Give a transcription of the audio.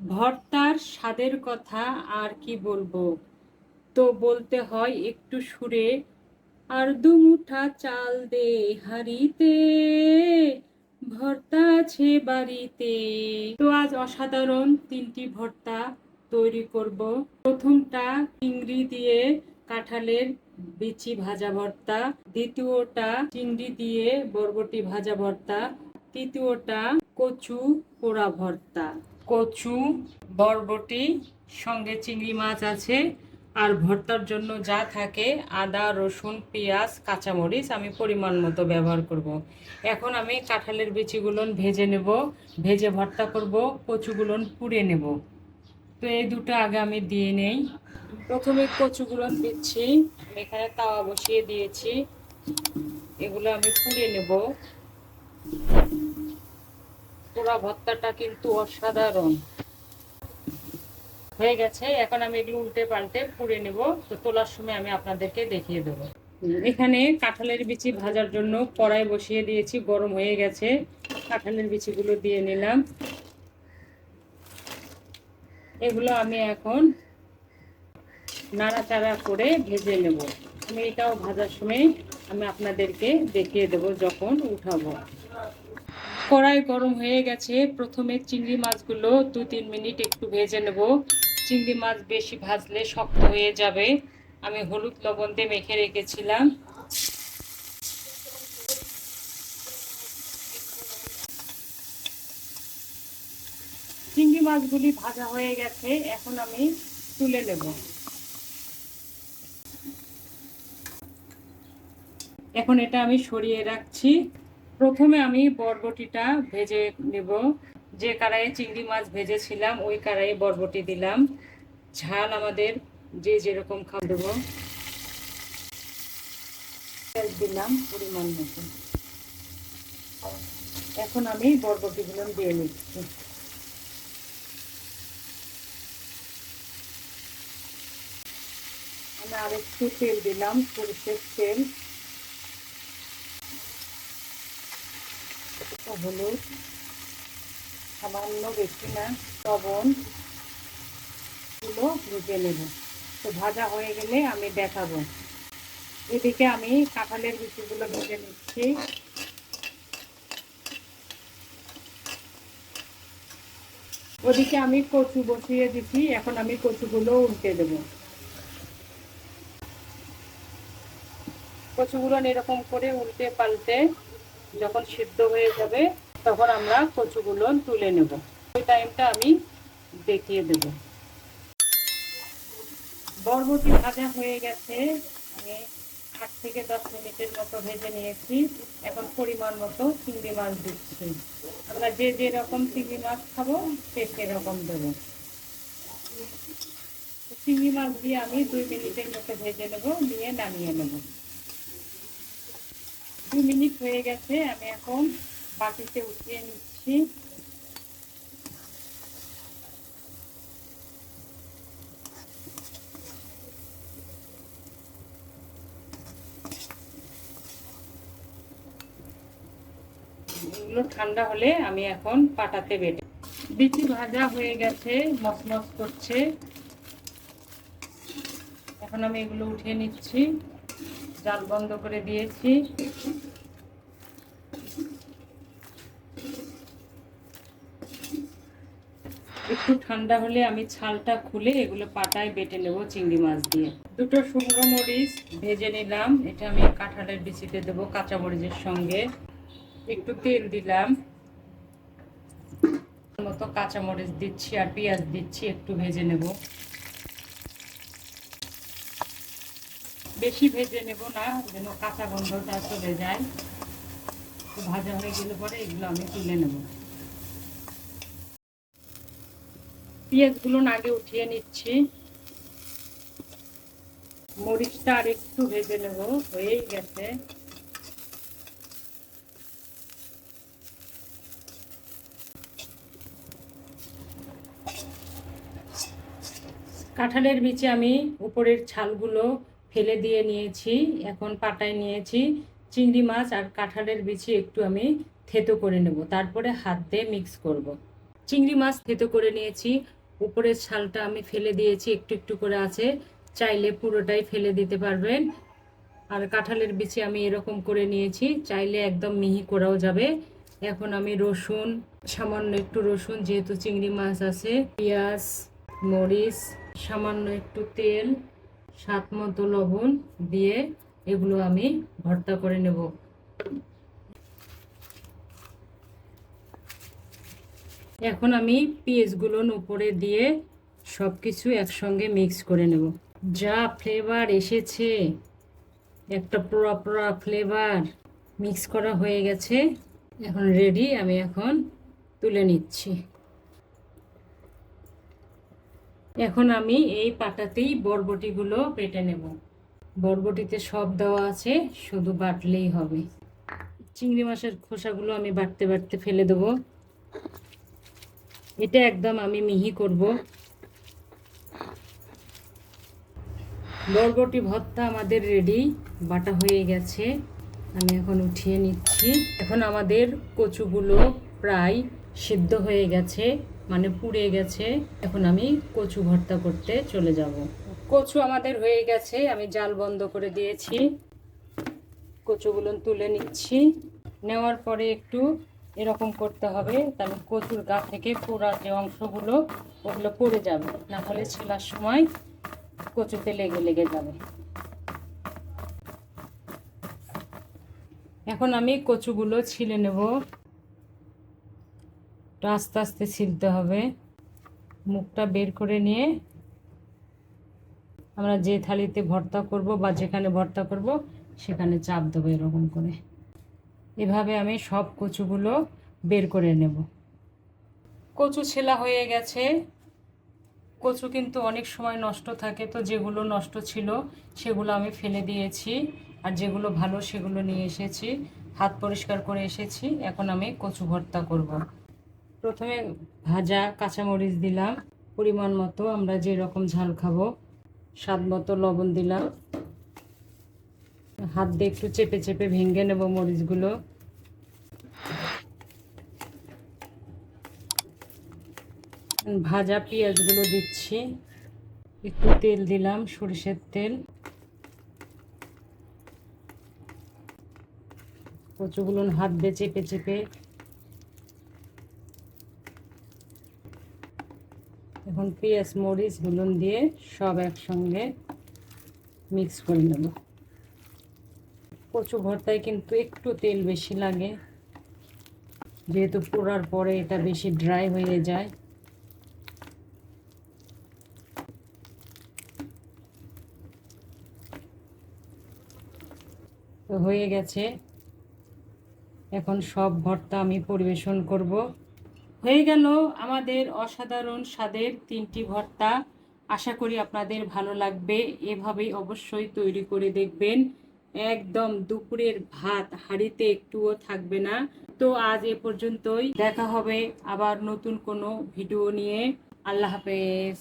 ভর্তার স্বাদের কথা আর কি বলবো, তো বলতে হয় একটু সুরে। আর দুমুঠা চাল দে হাঁড়িতে, ভর্তা আছে বাড়িতে। তো আজ অসাধারণ তিনটি ভর্তা তৈরি করব। প্রথমটা চিংড়ি দিয়ে কাঁঠালের বিচি ভাজা ভর্তা, দ্বিতীয়টা চিংড়ি দিয়ে বরবটি ভাজা ভর্তা, তৃতীয়টা কচু পোড়া ভর্তা। কচু, বরবটি, সঙ্গে চিংড়ি মাছ আছে। আর ভর্তার জন্য যা থাকে আদা, রসুন, পেঁয়াজ, কাঁচামরিচ আমি পরিমাণ মতো ব্যবহার করব। এখন আমি কাঁঠালের বিচিগুলো ভেজে নেব, ভেজে ভর্তা করব, কচুগুলো পুড়ে নেব। তো এই দুটো আগে আমি দিয়ে নেই। প্রথমে কচুগুলো দিচ্ছি, এখানে তাওয়া বসিয়ে দিয়েছি, এগুলো আমি পুড়ে নেব। পোড়া ভর্তাটা কিন্তু অসাধারণ হয়ে গেছে। এখন আমি এগুলো উল্টে পাল্টে পুড়ে নেব। তো তোলার সময় আমি আপনাদেরকে দেখিয়ে দেবো। এখানে কাঁঠালের বিচি ভাজার জন্য কড়াই বসিয়ে দিয়েছি, গরম হয়ে গেছে। কাঁঠালের বিচিগুলো দিয়ে নিলাম। এগুলো আমি এখন নাড়াচাড়া করে ভেজে নেব। আমি এটাও ভাজার সময় আমি আপনাদেরকে দেখিয়ে দেব যখন উঠাবো। কড়াই গরম হয়ে গেছে। প্রথমে চিংড়ি মাছগুলো 2-3 মিনিট একটু ভেজে নেব। চিংড়ি মাছ বেশি ভাজলে শক্ত হয়ে যাবে। আমি হলুদ লবণ দিয়ে মেখে রেখেছিলাম। চিংড়ি মাছগুলি ভাজা হয়ে গেছে, এখন আমি তুলে নেব। এখন এটা আমি সরিয়ে রাখছি। প্রথমে আমি বরবটিটা ভেজে নেব। যে কড়াইয়ে চিংড়ি মাছ ভেজেছিলাম ওই কড়াইয়ে বরবটি দিলাম। ঝাল আমাদের যে যেরকম খাওয়া দেবো। দিলাম পরিমাণ মতো। এখন আমি বরবটিগুলো দিয়ে নিচ্ছি। আমি আর একটু তেল দিলাম, সরষের তেল, হলুদ সামান্য, বেশি না, লবণ গুলো ভেজে নেব। তো ভাজা হয়ে গেলে আমি দেখাবো। এদিকে আমি কাঁঠালের বিচিগুলো ভেজে নিচ্ছি। ওদিকে আমি কচু বসিয়ে দিচ্ছি, এখন আমি কচুগুলো উল্টে দেব। কচুগুলো এরকম করে উল্টে পাল্টে যখন সিদ্ধ হয়ে যাবে তখন আমরা কচুগুলো তুলে নেব। ওই টাইমটা আমি দেখিয়ে দেব। বরবটি ভাজা হয়ে গেছে, আমি 8 থেকে 10 মিনিটের মতো ভেজে নিয়েছি। এখন পরিমাণ মতো চিংড়ি মাছ দিচ্ছি। আমরা যে যেরকম চিংড়ি মাছ খাবো সে সেরকম দেবো। চিংড়ি মাছ দিয়ে আমি 2 মিনিটের মতো ভেজে নেব, নিয়ে নামিয়ে নেব। 2 মিনিট হয়ে গেছে, আমি এখন বাটিতে উঠিয়ে নিচ্ছি। এগুলো ঠান্ডা হলে আমি এখন পাটাতে বেটে। বিচি ভাজা হয়ে গেছে, মচমচ করছে। এখন আমি এগুলো উঠিয়ে নিচ্ছি, জাল বন্ধ করে দিয়েছি। একটু ঠান্ডা হলে আমি ছালটা খুলে এগুলো পাটায় বেটে নেব চিংড়ি মাছ দিয়ে। দুটো শুকনো মরিচ ভেজে নিলাম, এটা আমি কাঁঠালের বিচিতে দেবো কাঁচা মরিচের সঙ্গে। একটু তেল দিলাম, মতো কাঁচা মরিচ দিচ্ছি আর পেঁয়াজ দিচ্ছি, একটু ভেজে নেব। বেশি ভেজে নেব না, যেন কাঁচা গন্ধটা চলে যায়। ভাজা হয়ে গেলে পরে এগুলো আমি তুলে নেব। পেঁয়াজগুলো আগে উঠিয়ে নিচ্ছি। মরিচটা আর একটু ভেজে নেব, হয়েই গেছে। কাঁঠালের বিচে আমি উপরের ছালগুলো ফেলে দিয়ে নিয়েছি, এখন পাটায় নিয়েছি। চিংড়ি মাছ আর কাঁঠালের বিচি একটু আমি থেতো করে নেব, তারপরে হাত দিয়ে মিক্স করব। চিংড়ি মাছ থেতো করে নিয়েছি, উপরের ছালটা আমি ফেলে দিয়েছি, একটু একটু করে আছে, চাইলে পুরোটাই ফেলে দিতে পারবেন। আর কাঁঠালের বিচি আমি এরকম করে নিয়েছি, চাইলে একদম মিহি করাও যাবে। এখন আমি রসুন, সামান্য একটু রসুন, যেহেতু চিংড়ি মাছ আছে, পেঁয়াজ, মরিচ, সামান্য একটু তেল, স্বাদ মতো লবণ দিয়ে এগুলো আমি ভর্তা করে নেব। এখন আমি পেঁয়াজগুলো উপরে দিয়ে সব কিছু একসঙ্গে মিক্স করে নেব। যা ফ্লেভার এসেছে, একটা পোড়া পোড়া ফ্লেভার, মিক্স করা হয়ে গেছে, এখন রেডি। আমি এখন তুলে নিচ্ছি। এখন আমি এই পাটাতেই বরবটিগুলো বেটে নেব। বরবটিতে সব দেওয়া আছে, শুধু বাটলেই হবে। চিংড়ি মাছের খোসাগুলো আমি বাটতে বাটতে ফেলে দেবো। এটা একদম আমি মিহি করব। বরবটি ভর্তা আমাদের রেডি, বাটা হয়ে গেছে। আমি এখন উঠিয়ে নিচ্ছি। এখন আমাদের কচুগুলো প্রায় সিদ্ধ হয়ে গেছে, মানে পুড়ে গেছে। এখন আমি কচু ভর্তা করতে চলে যাব। কচু আমাদের হয়ে গেছে, আমি জাল বন্ধ করে দিয়েছি। কচুগুলো তুলে নিচ্ছি। নেওয়ার পরে একটু এরকম করতে হবে, তাহলে কচুর গা থেকে পোড়া যে অংশগুলো ওগুলো পড়ে যাবে, না হলে ছেলার সময় কচুতে লেগে লেগে যাবে। এখন আমি কচুগুলো ছিলে নেব। আস্তে আস্তে ছিলতে হবে। মুখটা বের করে নিয়ে আমরা যে থালিতে ভর্তা করব বা যেখানে ভর্তা করব সেখানে চাপ দেবো এরকম করে। এভাবে আমি সব কচুগুলো বের করে নেব। কচু ছেলা হয়ে গেছে। কচু কিন্তু অনেক সময় নষ্ট থাকে, তো যেগুলো নষ্ট ছিল সেগুলো আমি ফেলে দিয়েছি, আর যেগুলো ভালো সেগুলো নিয়ে এসেছি, হাত পরিষ্কার করে এসেছি। এখন আমি কচু ভর্তা করব। প্রথমে ভাজা কাঁচামরিচ দিলাম পরিমাণ মতো, আমরা যে রকম ঝাল খাবো। স্বাদ মতো লবণ দিলাম। হাত দিয়ে একটু চেপে চেপে ভেঙে নেব মরিচগুলো। ভাজা পেঁয়াজগুলো দিচ্ছি, একটু তেল দিলাম, সরিষার তেল। কচুগুলো হাত দিয়ে চেপে চেপে এখন পেঁয়াজ মরিচ গুলো দিয়ে সব একসঙ্গে মিক্স করে নেব। কচু ভর্তায় কিন্তু একটু তেল বেশি লাগে, যেহেতু পোড়ার পরে এটা বেশি ড্রাই হয়ে যায়। তো হয়ে গেছে। এখন সব ভর্তা আমি পরিবেশন করব। হয়ে গেল আমাদের অসাধারণ স্বাদের 3টি ভর্তা। আশা করি আপনাদের ভালো লাগবে। এভাবেই অবশ্যই তৈরি করে দেখবেন। একদম দুপুরের ভাত হাঁড়িতে একটুও থাকবে না। তো আজ এ পর্যন্তই, দেখা হবে আবার নতুন কোনো ভিডিও নিয়ে। আল্লাহ হাফেজ।